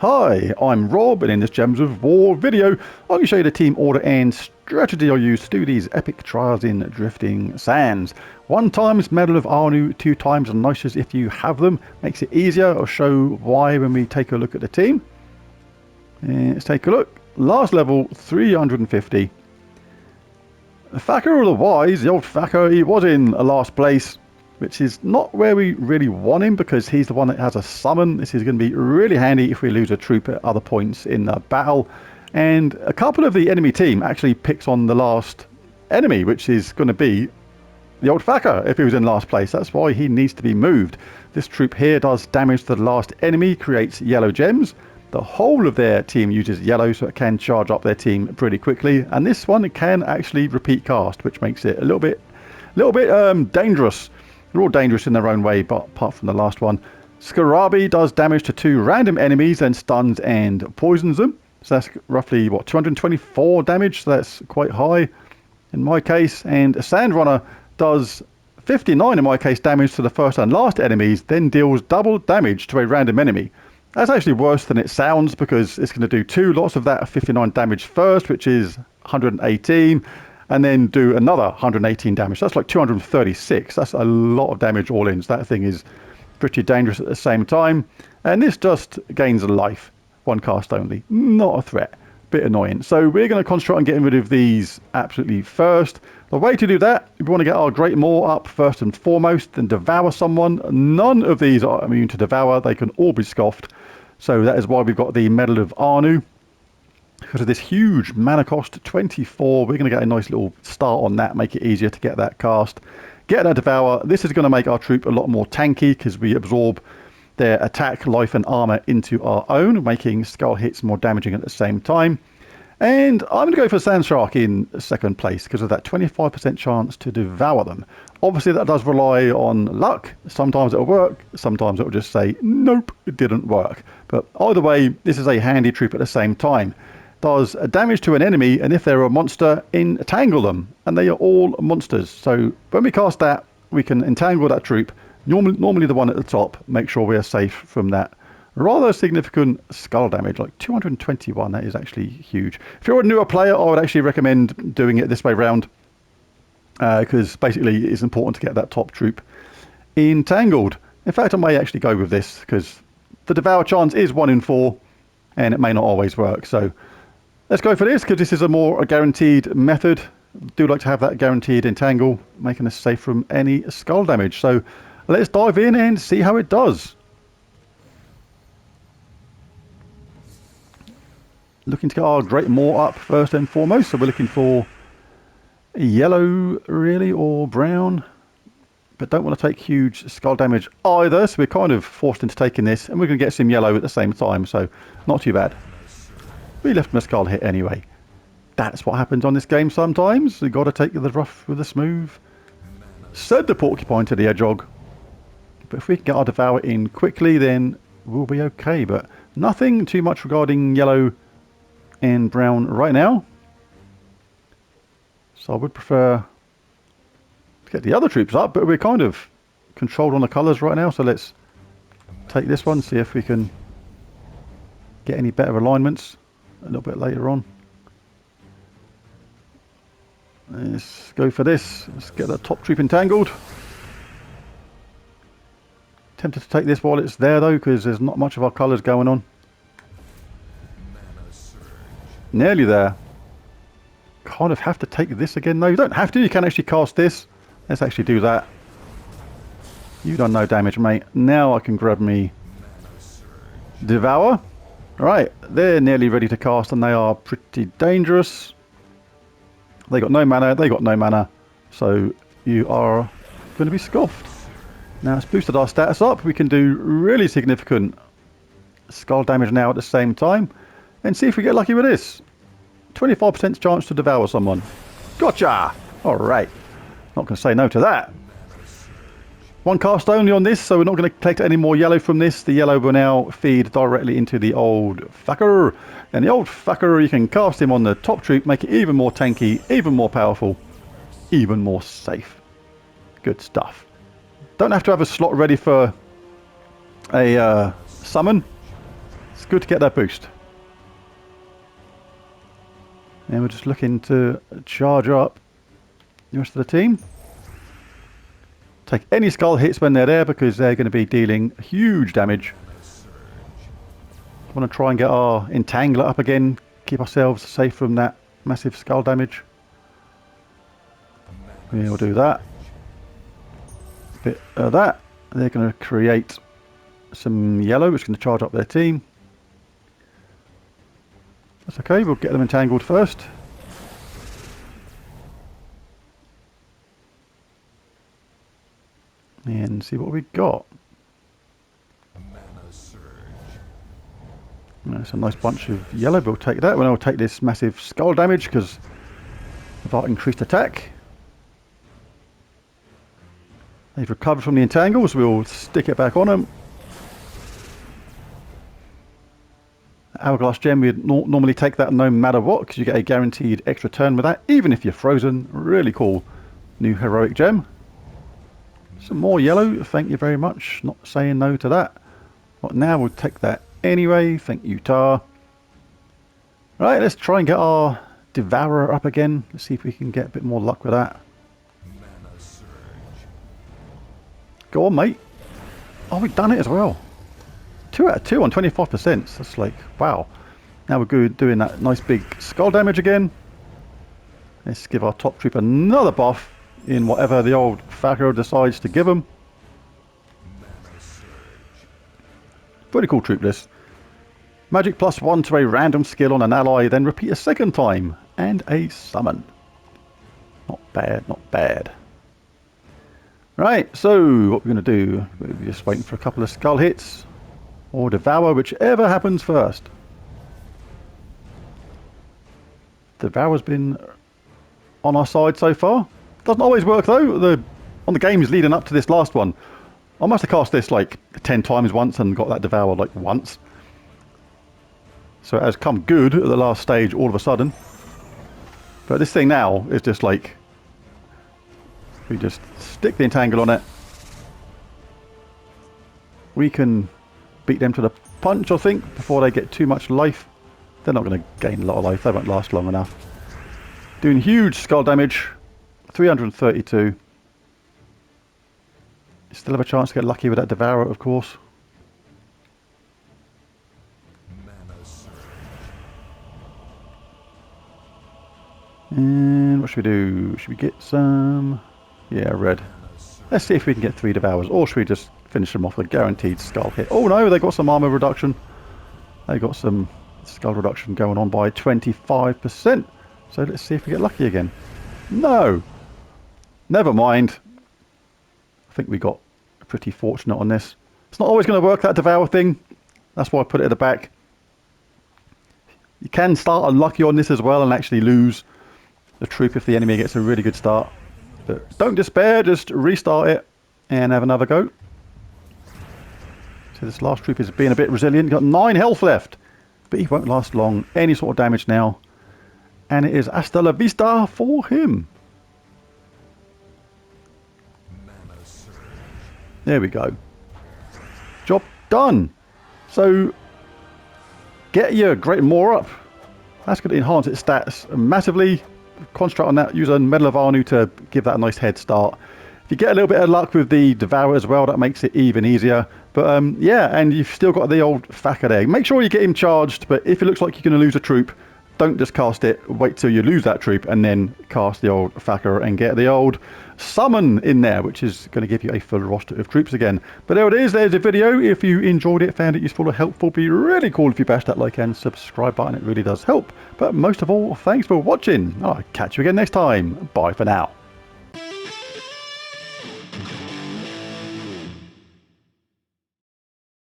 Hi, I'm Rob, and in this Gems of War video, I'm going to show you the team order and strategy I use to do these epic trials in Drifting Sands. 1 times Medal of Arnu, 2 times Nices if you have them. Makes it easier. I'll show why when we take a look at the team. And let's take a look. Last level, 350. Thacker of the Wise, the old Thacker, he was in last place, which is not where we really want him because he's the one that has a summon. This is going to be really handy if we lose a troop at other points in the battle. And a couple of the enemy team actually picks on the last enemy, which is going to be the old Thacker if he was in last place. That's why he needs to be moved. This troop here does damage to the last enemy, creates yellow gems. The whole of their team uses yellow, so it can charge up their team pretty quickly. And this one can actually repeat cast, which makes it a little bit dangerous. They're all dangerous in their own way, but apart from the last one. Scarabi does damage to 2 random enemies and stuns and poisons them. So that's roughly, what, 224 damage? So that's quite high in my case. And Sandrunner does 59 in my case damage to the first and last enemies, then deals double damage to a random enemy. That's actually worse than it sounds because it's going to do 2 lots of that 59 damage first, which is 118. And then do another 118 damage. That's like 236. That's a lot of damage all in. So that thing is pretty dangerous at the same time. And this just gains a life. 1 cast only. Not a threat. Bit annoying. So we're going to concentrate on getting rid of these absolutely first. The way to do that, we want to get our Great Maw up first and foremost, then devour someone. None of these are immune to devour. They can all be scoffed. So that is why we've got the Medal of Arnu. Because of this huge mana cost, 24, we're going to get a nice little start on that, make it easier to get that cast. Get that devour. This is going to make our troop a lot more tanky because we absorb their attack, life and armor into our own, making skull hits more damaging at the same time. And I'm going to go for Sand Shark in 2nd place because of that 25% chance to devour them. Obviously that does rely on luck. Sometimes it'll work, sometimes it'll just say nope, it didn't work. But either way, this is a handy troop at the same time. Does damage to an enemy, and if they're a monster, entangle them, and they are all monsters. So when we cast that, we can entangle that troop, normally the one at the top, make sure we are safe from that rather significant skull damage, like 221. That is actually huge. If you're a newer player, I would actually recommend doing it this way round, because basically it's important to get that top troop entangled. In fact, I may actually go with this because the devour chance is 1 in 4, and it may not always work. So let's go for this because this is a more guaranteed method. Do like to have that guaranteed entangle, making us safe from any skull damage. So let's dive in and see how it does. Looking to get our Great Maw up first and foremost. So we're looking for yellow really, or brown. But don't want to take huge skull damage either. So we're kind of forced into taking this, and we're going to get some yellow at the same time. So not too bad. We left him a skull hit anyway. That's what happens on this game sometimes. You've got to take the rough with the smooth. Said the porcupine to the hedgehog. But if we can get our devour in quickly, then we'll be okay. But nothing too much regarding yellow and brown right now. So I would prefer to get the other troops up, but we're kind of controlled on the colours right now. So let's take this one, see if we can get any better alignments a little bit later on. Let's go for this. Let's get that top troop entangled. Tempted to take this while it's there though, because there's not much of our colours going on. Nearly there. Kind of have to take this again though. You don't have to, you can actually cast this. Let's actually do that. You've done no damage, mate. Now I can grab me Devour. Right, they're nearly ready to cast and they are pretty dangerous. They got no mana, they got no mana. So you are going to be scoffed. Now it's boosted our status up. We can do really significant skull damage now at the same time. And see if we get lucky with this. 25% chance to devour someone. Gotcha! Alright. Not going to say no to that. 1 cast only on this, so we're not going to collect any more yellow from this. The yellow will now feed directly into the old Thacker. And the old Thacker, you can cast him on the top troop, make it even more tanky, even more powerful, even more safe. Good stuff. Don't have to have a slot ready for a summon. good to get that boost. And we're just looking to charge up the rest of the team. Take any skull hits when they're there because they're going to be dealing huge damage. Want to try and get our entangler up again, keep ourselves safe from that massive skull damage. We'll do that. Bit of that. They're going to create some yellow, which is going to charge up their team. That's okay, we'll get them entangled first. And see what we got. That's a nice bunch of yellow, but we'll take that. We'll take this massive skull damage because of our increased attack. They've recovered from the entangles, we'll stick it back on them. Hourglass gem, we'd normally take that no matter what because you get a guaranteed extra turn with that, even if you're frozen. Really cool new heroic gem. Some more yellow, thank you very much. Not saying no to that. But now we'll take that anyway. Thank you, Tar. Right, let's try and get our Devourer up again. Let's see if we can get a bit more luck with that. Go on, mate. Oh, we've done it as well. 2 out of 2 on 25%. That's like, wow. Now we're good doing that nice big skull damage again. Let's give our top troop another buff in whatever the old Falco decides to give them. Pretty cool troop list. Magic +1 to a random skill on an ally, then repeat a second time. And a summon. Not bad, not bad. Right, so what we're going to do, we're just waiting for a couple of skull hits. Or Devour, whichever happens first. Devour's been on our side so far. Doesn't always work though. On the games leading up to this last one, I must have cast this like 10 times once and got that Devour like once. So it has come good at the last stage all of a sudden. But this thing now is just like, we just stick the entangle on it. We can beat them to the punch, I think, before they get too much life. They're not going to gain a lot of life. They won't last long enough. Doing huge skull damage. 332. Still have a chance to get lucky with that Devourer, of course. And what should we do? Should we get some... Yeah, red. Let's see if we can get 3 Devours. Or should we just finish them off with a guaranteed skull hit? Oh no, they got some armor reduction. They got some skull reduction going on by 25%. So let's see if we get lucky again. No! Never mind. I think we got pretty fortunate on this. It's not always going to work, that Devour thing. That's why I put it at the back. You can start unlucky on this as well and actually lose the troop if the enemy gets a really good start. But don't despair, just restart it and have another go. So this last troop is being a bit resilient. Got 9 health left, but he won't last long. Any sort of damage now. And it is hasta la vista for him. There we go. Job done. So get your Great Maw up. That's going to enhance its stats massively. Concentrate on that. Use a Medal of Anu to give that a nice head start. If you get a little bit of luck with the Devourer as well, that makes it even easier. But yeah, and you've still got the old Thacker there. Make sure you get him charged, but if it looks like you're going to lose a troop, don't just cast it. Wait till you lose that troop and then cast the old Thacker and get the old summon in there, which is going to give you a full roster of troops again. But there it is. There's a video. If you enjoyed it, found it useful or helpful, it'd be really cool if you bash that like and subscribe button. It really does help. But most of all, thanks for watching. I'll catch you again next time. Bye for now.